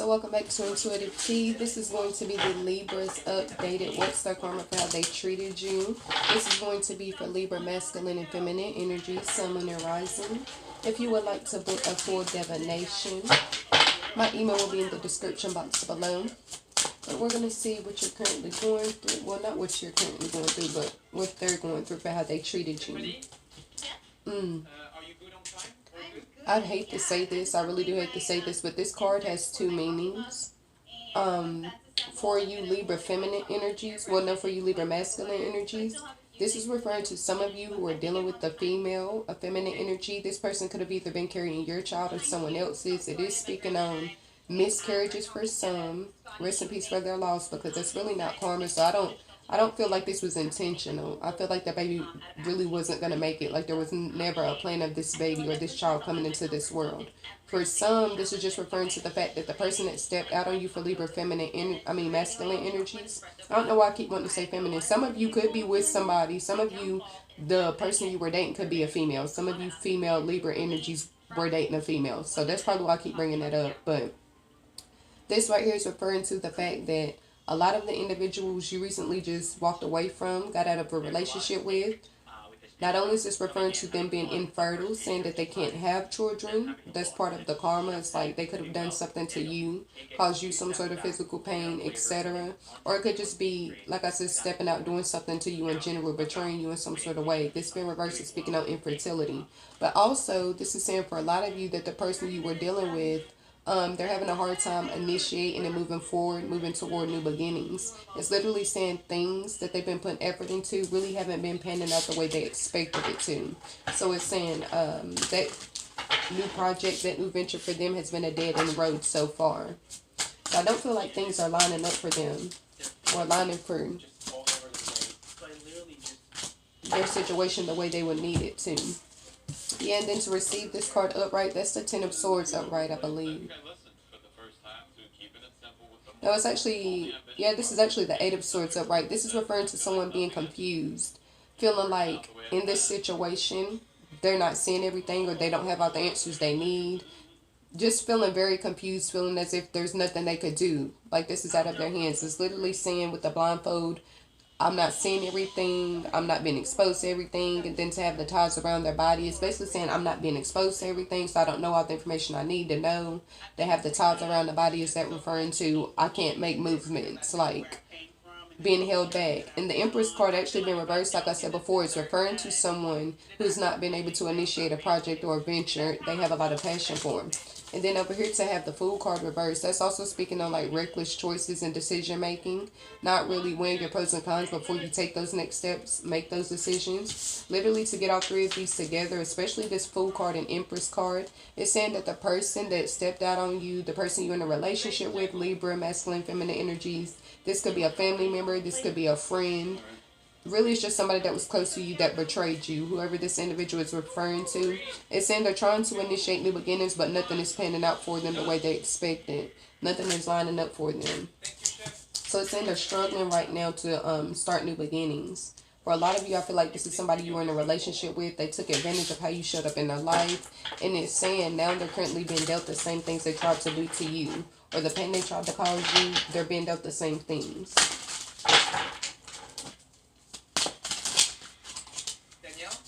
So welcome back to Intuitive Tea. This is going to be the Libra's updated what's their karma for how they treated you. This is going to be for Libra masculine and feminine energy, sun, moon, and rising. If you would like to book a full divination, my email will be in the description box below. But we're going to see what you're currently going through. Well, not what you're currently going through, but what they're going through for how they treated you. I'd hate to say this, I really do hate to say this, but this card has two meanings. For you Libra feminine energies, well, no, for you Libra masculine energies, this is referring to some of you who are dealing with a feminine energy. This person could have either been carrying your child or someone else's. It is speaking on miscarriages for some. Rest in peace for their loss, because it's really not karma. So I don't feel like this was intentional. I feel like that baby really wasn't going to make it. Like there was never a plan of this baby or this child coming into this world. For some, this is just referring to the fact that the person that stepped out on you for Libra masculine energies. I don't know why I keep wanting to say feminine. Some of you could be with somebody. Some of you, the person you were dating could be a female. Some of you female Libra energies were dating a female. So that's probably why I keep bringing that up. But this right here is referring to the fact that a lot of the individuals you recently just walked away from, got out of a relationship with, not only is this referring to them being infertile, saying that they can't have children, that's part of the karma. It's like they could have done something to you, caused you some sort of physical pain, etc. Or it could just be, like I said, stepping out, doing something to you in general, betraying you in some sort of way. This being reversed is speaking on infertility. But also, this is saying for a lot of you that the person you were dealing with, they're having a hard time initiating and moving forward, moving toward new beginnings. It's literally saying things that they've been putting effort into really haven't been panning out the way they expected it to. So it's saying that new project, that new venture for them has been a dead-end road so far. So I don't feel like things are lining up for them or lining for their situation the way they would need it to. Yeah, and then to receive this card upright, that's the Ten of Swords upright, I believe. No, it's actually, yeah, this is actually the Eight of Swords upright. This is referring to someone being confused, feeling like in this situation, they're not seeing everything or they don't have all the answers they need. Just feeling very confused, feeling as if there's nothing they could do. Like this is out of their hands. It's literally saying with the blindfold, I'm not seeing everything, I'm not being exposed to everything, and then to have the ties around their body, it's basically saying I'm not being exposed to everything, so I don't know all the information I need to know. They have the ties around the body, is that referring to I can't make movements, like being held back. And the Empress card actually been reversed, like I said before, it's referring to someone who's not been able to initiate a project or a venture they have a lot of passion for. And then over here to have the Fool card reversed, that's also speaking on like reckless choices and decision making. Not really weighing your pros and cons before you take those next steps, make those decisions. Literally to get all three of these together, especially this Fool card and Empress card, it's saying that the person that stepped out on you, the person you're in a relationship with, Libra, masculine, feminine energies, this could be a family member, this could be a friend. Really, it's just somebody that was close to you that betrayed you. Whoever this individual is referring to. It's saying they're trying to initiate new beginnings, but nothing is panning out for them the way they expected. Nothing is lining up for them. So it's saying they're struggling right now to start new beginnings. For a lot of you, I feel like this is somebody you were in a relationship with. They took advantage of how you showed up in their life. And it's saying now they're currently being dealt the same things they tried to do to you. Or the pain they tried to cause you, they're being dealt the same things.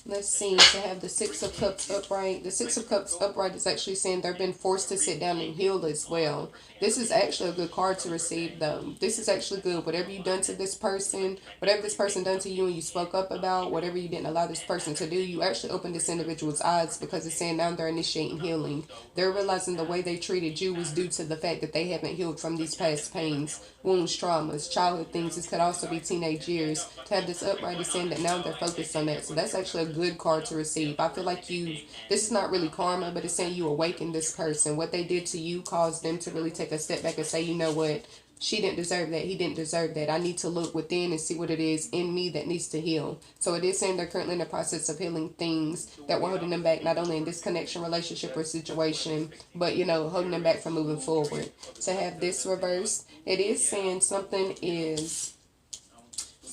Let's see, to have the Six of Cups upright. The Six of Cups upright is actually saying they've been forced to sit down and heal as well. This is actually a good card to receive though. This is actually good. Whatever you've done to this person, whatever this person done to you and you spoke up about, whatever you didn't allow this person to do, you actually opened this individual's eyes, because it's saying now they're initiating healing. They're realizing the way they treated you was due to the fact that they haven't healed from these past pains, wounds, traumas, childhood things. This could also be teenage years. To have this upright is saying that now they're focused on that. So that's actually a good card to receive. I feel like this is not really karma, but it's saying you awakened this person. What they did to you caused them to really take a step back and say, you know what, she didn't deserve that, he didn't deserve that. I need to look within and see what it is in me that needs to heal. So it is saying they're currently in the process of healing things that were holding them back, not only in this connection, relationship, or situation, but, you know, holding them back from moving forward. To have this reversed, it is saying something's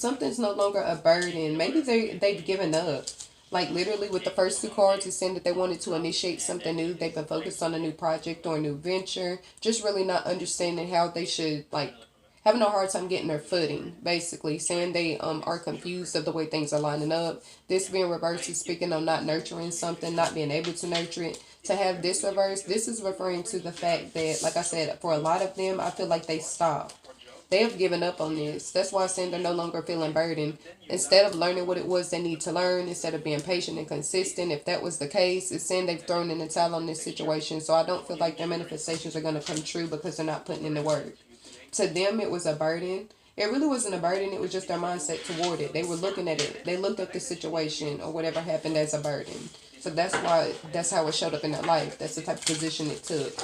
no longer a burden. Maybe they've given up. Like literally with the first two cards, it's saying that they wanted to initiate something new. They've been focused on a new project or a new venture. Just really not understanding how they should, like, having a hard time getting their footing, basically. Saying they are confused of the way things are lining up. This being reversed is speaking on not nurturing something, not being able to nurture it. To have this reverse, this is referring to the fact that, like I said, for a lot of them, I feel like they stopped. They have given up on this. That's why I'm saying they're no longer feeling burdened. Instead of learning what it was they need to learn, instead of being patient and consistent, if that was the case, it's saying they've thrown in the towel on this situation. So I don't feel like their manifestations are going to come true because they're not putting in the work. To them, it was a burden. It really wasn't a burden. It was just their mindset toward it. They were looking at it. They looked at the situation or whatever happened as a burden. So that's how it showed up in their life. That's the type of position it took.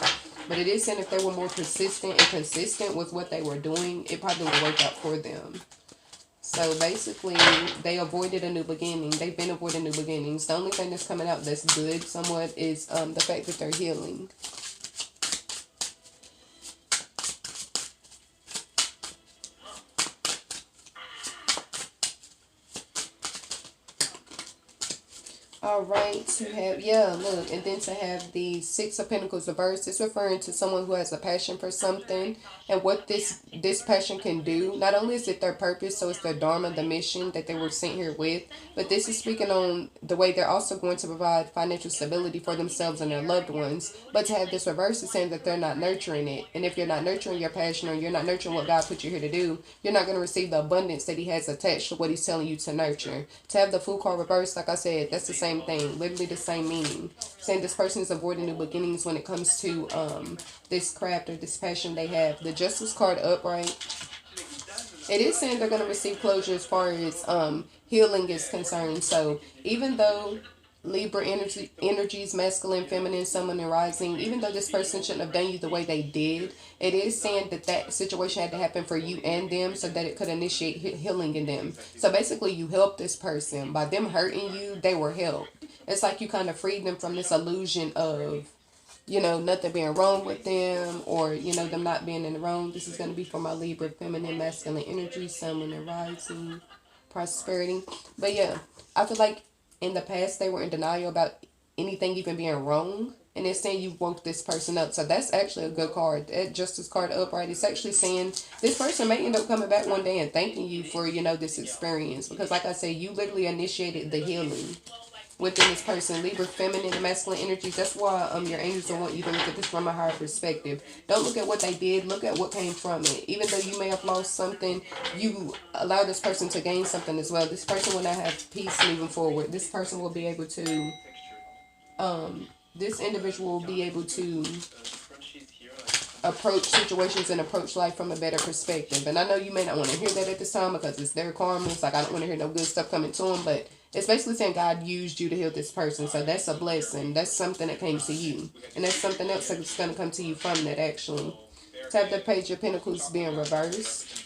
But it is saying if they were more persistent and consistent with what they were doing, it probably would work out for them. So basically, they avoided a new beginning. They've been avoiding new beginnings. The only thing that's coming out that's good somewhat is the fact that they're healing. All right, to have, yeah, look, and then to have the Six of Pentacles reversed, it's referring to someone who has a passion for something, and what this passion can do. Not only is it their purpose, so it's their dharma, the mission that they were sent here with, but this is speaking on the way they're also going to provide financial stability for themselves and their loved ones. But to have this reverse is saying that they're not nurturing it, and if you're not nurturing your passion or you're not nurturing what God put you here to do, you're not going to receive the abundance that He has attached to what He's telling you to nurture. To have the Fool card reversed, like I said, that's the same thing, literally the same meaning. Saying this person is avoiding new beginnings when it comes to this craft or this passion they have. The Justice card upright, it is saying they're going to receive closure as far as healing is concerned. So even though Libra energies, masculine, feminine, sun, and rising, even though this person shouldn't have done you the way they did, it is saying that that situation had to happen for you and them so that it could initiate healing in them. So basically, you helped this person. By them hurting you, they were helped. It's like you kind of freed them from this illusion of, nothing being wrong with them, or, them not being in the wrong. This is going to be for my Libra, feminine, masculine energy, sun, and rising, prosperity. But yeah, I feel like in the past they were in denial about anything even being wrong. And it's saying you woke this person up. So that's actually a good card. That Justice card upright, it's actually saying this person may end up coming back one day and thanking you for, this experience. Because like I said, you literally initiated the healing within this person. Libra, feminine and masculine energies. That's why your angels don't want you to look at this from a higher perspective. Don't look at what they did. Look at what came from it. Even though you may have lost something, you allow this person to gain something as well. This person will not have peace moving forward. This person will be able to, this individual will be able to approach situations and approach life from a better perspective. And I know you may not want to hear that at this time because it's their karma. It's like I don't want to hear no good stuff coming to them, but it's basically saying God used you to heal this person. So that's a blessing. That's something that came to you. And that's something else that's going to come to you from that, actually. To have the Page of Pentacles being reversed.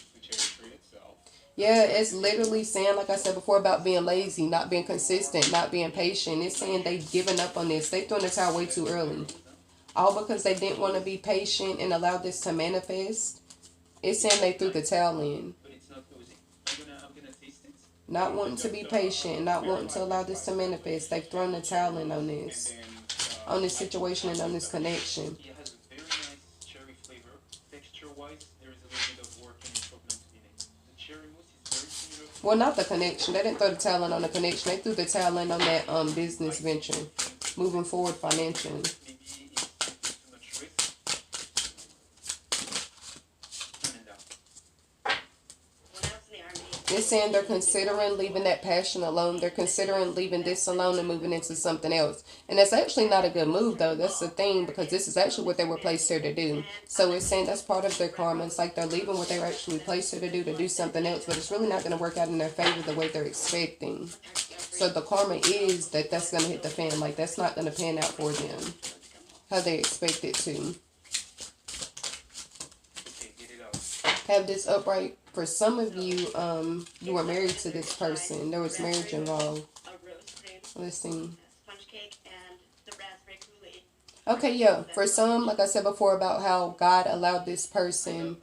Yeah, it's literally saying, like I said before, about being lazy, not being consistent, not being patient. It's saying they've given up on this. They've thrown the towel way too early. All because they didn't want to be patient and allow this to manifest. It's saying they threw the towel in. Not wanting to be patient, not wanting to allow this to manifest. They've thrown the towel in on this situation and on this connection. Well, not the connection. They didn't throw the towel in on the connection. They threw the towel in on that business venture, moving forward financially. They're saying they're considering leaving that passion alone. They're considering leaving this alone and moving into something else. And that's actually not a good move, though. That's the thing, because this is actually what they were placed here to do. So it's saying that's part of their karma. It's like they're leaving what they were actually placed here to do something else. But it's really not going to work out in their favor the way they're expecting. So the karma is that that's going to hit the fan. Like, that's not going to pan out for them how they expect it to. Have this upright. For some of you, you were married to this person. There was marriage involved. Let's see. Okay, yeah. For some, like I said before about how God allowed this person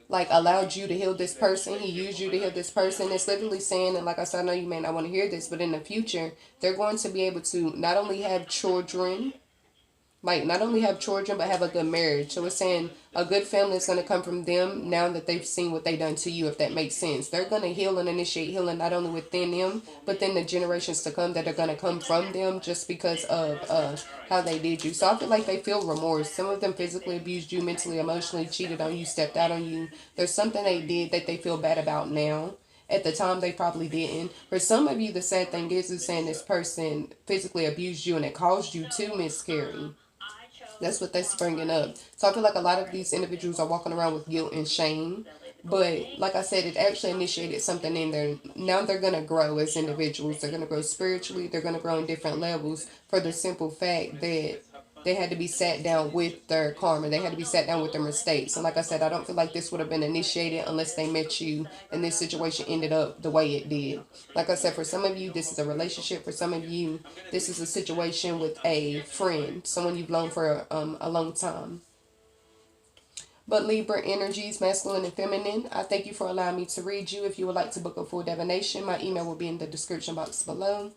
like allowed you to heal this person. He used you to heal this person. It's literally saying, and like I said, I know you may not want to hear this, but in the future, they're going to be able to not only have children, like not only have children, but have a good marriage. So it's saying a good family is going to come from them now that they've seen what they've done to you, if that makes sense. They're going to heal and initiate healing not only within them, but then the generations to come that are going to come from them, just because of how they did you. So I feel like they feel remorse. Some of them physically abused you, mentally, emotionally, cheated on you, stepped out on you. There's something they did that they feel bad about now. At the time, they probably didn't. For some of you, the sad thing is saying this person physically abused you and it caused you to miscarry. That's what that's bringing up. So I feel like a lot of these individuals are walking around with guilt and shame. But like I said, it actually initiated something in there. Now they're going to grow as individuals. They're going to grow spiritually. They're going to grow in different levels, for the simple fact that they had to be sat down with their karma. They had to be sat down with their mistakes. And like I said, I don't feel like this would have been initiated unless they met you and this situation ended up the way it did. Like I said, for some of you, this is a relationship. For some of you, this is a situation with a friend, someone you've known for a long time. But Libra energies, masculine and feminine, I thank you for allowing me to read you. If you would like to book a full divination, my email will be in the description box below.